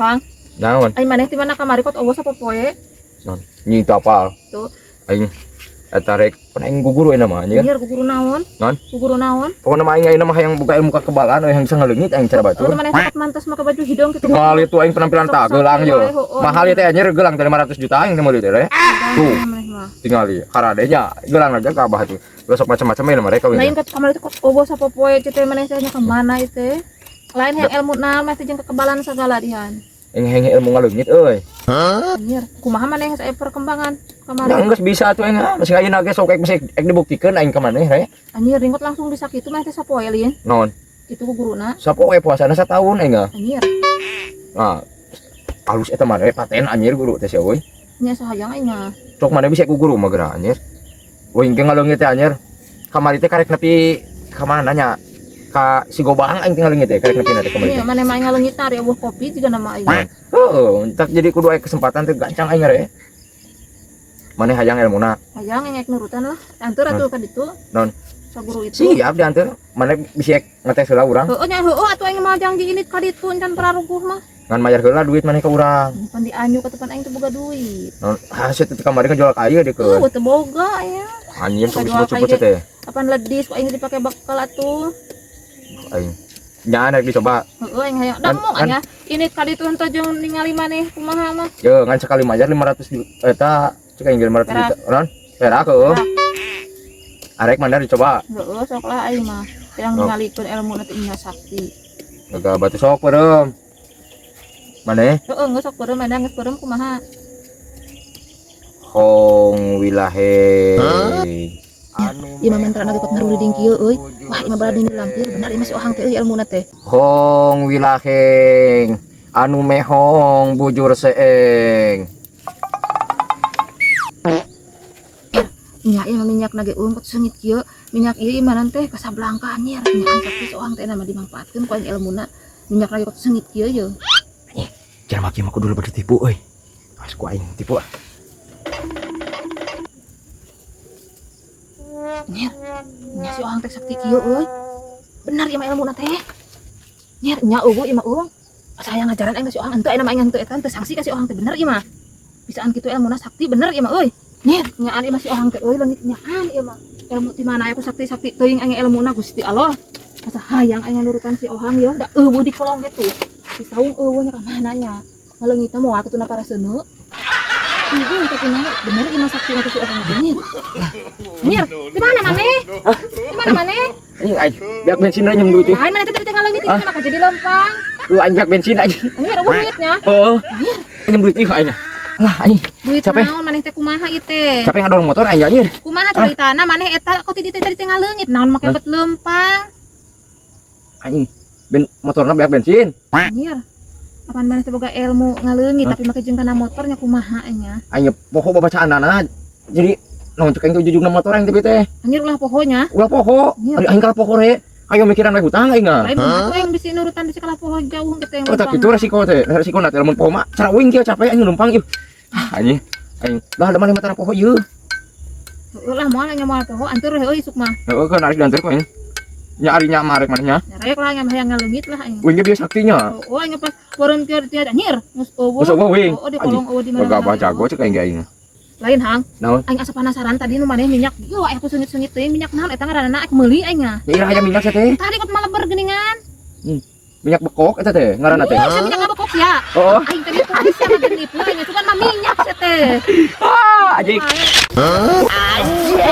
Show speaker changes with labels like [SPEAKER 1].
[SPEAKER 1] Bang,
[SPEAKER 2] Naon?
[SPEAKER 1] ai maneh ti mana kamari kot owo sapopoe.
[SPEAKER 2] Non. Nyi tapal.
[SPEAKER 1] Tuh,
[SPEAKER 2] Aing eta rek pan aing guguru euna mah nya.
[SPEAKER 1] anjir guguru naon?
[SPEAKER 2] Non.
[SPEAKER 1] Guguru naon?
[SPEAKER 2] Pokona mah aing ayeuna mah hayang buka ilmu kekebalan yang bisa ngaleungit aing cara batur.
[SPEAKER 1] Maneh cepat mantas make baju hidung kitu.
[SPEAKER 2] Mahal itu aing penampilan tak gelang yo. Mahal itu anjir gelang teh 500 juta aing teh meuli teh. Tuh. Tinggal ieu karadenya gelang aja ka abah tuh. Besok macam-macam ya mereka
[SPEAKER 1] Lain kat kamari teh kot owo sapopoe cete maneh teh nya ka mana ieu? Lain yang ilmu naon mah teh jeung kekebalan sagala dihan.
[SPEAKER 2] Aing ilmu ngaleungit euy.
[SPEAKER 1] Anjir, kumaha maneh saya perkembangan kamari?
[SPEAKER 2] Ya geus bisa tuh aing masih ayeuna ge sok masih dibuktikeun aing ka maneh re.
[SPEAKER 1] Anjir, ringkot langsung bisa kitu mah teh sapoe lin.
[SPEAKER 2] Naon?
[SPEAKER 1] Itu guguruna.
[SPEAKER 2] Sapoe puasana satahun aing.
[SPEAKER 1] Anjir,
[SPEAKER 2] Nah, halus eta mah re paten anjir guru teh sia euy.
[SPEAKER 1] nya sahayang aing mah.
[SPEAKER 2] Sok maneh bisa ku guru mah geura anjir. Weuing ge ngaleungit teh anjir. Kamari teh karek nepi ka mana nya? Ka si Gobang aing tinggal leungit teh karek nepi na teh kamari.
[SPEAKER 1] Iya, maneh mah ngaleungit tari eueuh kopi juga nama aing.
[SPEAKER 2] Heeh, tak jadi kudu aya kesempatan teh gancang aing re. Maneh hayang ilmuna.
[SPEAKER 1] Hayang engek nurutan lah. Antur atuh ka ditu.
[SPEAKER 2] Non.
[SPEAKER 1] Saguru itu.
[SPEAKER 2] Siap diantar. Maneh bisa ngetes heula urang.
[SPEAKER 1] Heueuh nya heueuh atuh aing mah jang diinit ka ditu encan praruguh mah.
[SPEAKER 2] Ngan mayar heula duit maneh ka urang.
[SPEAKER 1] Pan dianyu ka tepan aing teu boga duit.
[SPEAKER 2] Non, hasil teh kamari kan jual kayu deh
[SPEAKER 1] Teu
[SPEAKER 2] ke.
[SPEAKER 1] teu boga ya.
[SPEAKER 2] Anjing
[SPEAKER 1] Jual
[SPEAKER 2] cepet-cepet
[SPEAKER 1] kayu.
[SPEAKER 2] teh.
[SPEAKER 1] Kapan ledis ku aing dipake bekal atuh.
[SPEAKER 2] Aing. Jangan dicoba.
[SPEAKER 1] Heueuh aing hayang damung
[SPEAKER 2] Kan-
[SPEAKER 1] anya. Init ka ditu henteu jeung ningali maneh kumaha mah.
[SPEAKER 2] Yo, ngan sekali mayar 500 juta. Eta cek aing 500 juta. Non, perak heuh. Arek mana dicoba.
[SPEAKER 1] Heueuh sok lah aing mah. Yang ningalikeun ilmu na teh nya sakti.
[SPEAKER 2] Gak batu sok perem. Maneh
[SPEAKER 1] Heueuh geus sok peureum ada geus peureum kumaha.
[SPEAKER 2] Hong wilahe.
[SPEAKER 1] Ieu mah mantra na gekot ngaruding kieu euy. Wah, ieu mah bala dini lampir bener ieu mah si ohang teh euy ilmuna teh.
[SPEAKER 2] Hong wilaheng anu mehong bujur seeng.
[SPEAKER 1] Nya ieu mah minyak na ge ungkot seungit kieu. Minyak ieu imanan teh Kasablanka anjir. Nya angkat si ohang teh mah dimanfaatkeun ku aing ilmuna. Minyak na ge kot seungit kieu ye.
[SPEAKER 2] Jangan maki mah kudu bertipu euy. Pas ku aing tipu.
[SPEAKER 1] Nyer, nya si ohang teh sakti kieu euy. Bener ieu mah ilmuna teh. Nyer, nya eueuh ieu mah eueuh. Saya ngajaran aing ka si ohang henteu aya mah aing henteu eta teu sanksi ka si ohang teh bener ieu mah. Bisaan kitu ilmuna sakti bener ieu mah euy. Nyer, nyaan ieu mah si ohang teh euy leungit nyaan ieu mah. Ilmu ti mana aya ku sakti-sakti teuing aing ilmuna Gusti Allah. Asa hayang aing nurutan si ohang ye da eueuh di kolong kitu. Si saung eueuh nya ka mana nya. Ngaleungitna moal kutuna para seuneu. Ibu tapi mana bener ieu mah sakti ka si ohang teh. Nyer, di mana maneh? Di mana maneh?
[SPEAKER 2] Anjing aing biak bensin aja nyem duit.
[SPEAKER 1] Lain mana teh tinggal leungit ieu mah jadi lempang.
[SPEAKER 2] Lu anjing biak bensin aja.
[SPEAKER 1] Nyer eueuh duitnya.
[SPEAKER 2] Heeh. Nyem duit ieu aing. Lah anjing.
[SPEAKER 1] Duit
[SPEAKER 2] Capek.
[SPEAKER 1] naon maneh teh kumaha ieu teh?
[SPEAKER 2] Capek ngadorong motor aing anjir.
[SPEAKER 1] Kumaha caritana maneh eta kok ti dieu teh tinggal leungit naon make bet lempang.
[SPEAKER 2] Anjing. Motorna biak bensin.
[SPEAKER 1] Anjir. Apaan maneh teh boga ilmu ngaleungit tapi make jeung kana motornya kumaha nya.
[SPEAKER 2] Aing poho babacaanana. Jadi naon cek aing teh jujugna motor aing teh.
[SPEAKER 1] Anjir ulah pohonya.
[SPEAKER 2] Ulah poho.
[SPEAKER 1] Iya.
[SPEAKER 2] Ari aing kalah poho re. Ayo mikiran we hutang aing
[SPEAKER 1] Lain atuh yang bisi nurutan di sekolah poho jauh kita yang
[SPEAKER 2] oh tak itu resiko teh. Resiko na teh lamun poho mah cara wing kieu capek aing numpang ieu. Anjing. Aing lah da mana mata poho ieu.
[SPEAKER 1] Ulah moal nya moal poho antur heuh isuk mah.
[SPEAKER 2] Heeh kan ari diantar ku aing. Nya ari nya marek manehnya.
[SPEAKER 1] Nyarek lah yang hayang ngaleungit lah aing.
[SPEAKER 2] Wing ge bieu saktinya.
[SPEAKER 1] Oh aing pas peureun keur tiada anjir. Geus eueuh.
[SPEAKER 2] Geus eueuh wing.
[SPEAKER 1] Oh di kolong eueuh di mana.
[SPEAKER 2] Boga apa jago cek aing ge aing.
[SPEAKER 1] Lain hang.
[SPEAKER 2] Naon?
[SPEAKER 1] Aing asa penasaran tadi nu maneh minyak. Yo aya ku seungit-seungit teuing minyak naon eta ngaranna aing meuli aing nya.
[SPEAKER 2] Ya aya minyak teh.
[SPEAKER 1] Tadi kok malah bergeningan.
[SPEAKER 2] Minyak bekok eta teh ngaranna teh.
[SPEAKER 1] Iya, minyak ngabekok ya.
[SPEAKER 2] Oh.
[SPEAKER 1] Aing teh tulis ya ngaden nipu aing itu kan mah minyak sia teh.
[SPEAKER 2] Ah, anjing.
[SPEAKER 1] Anjir.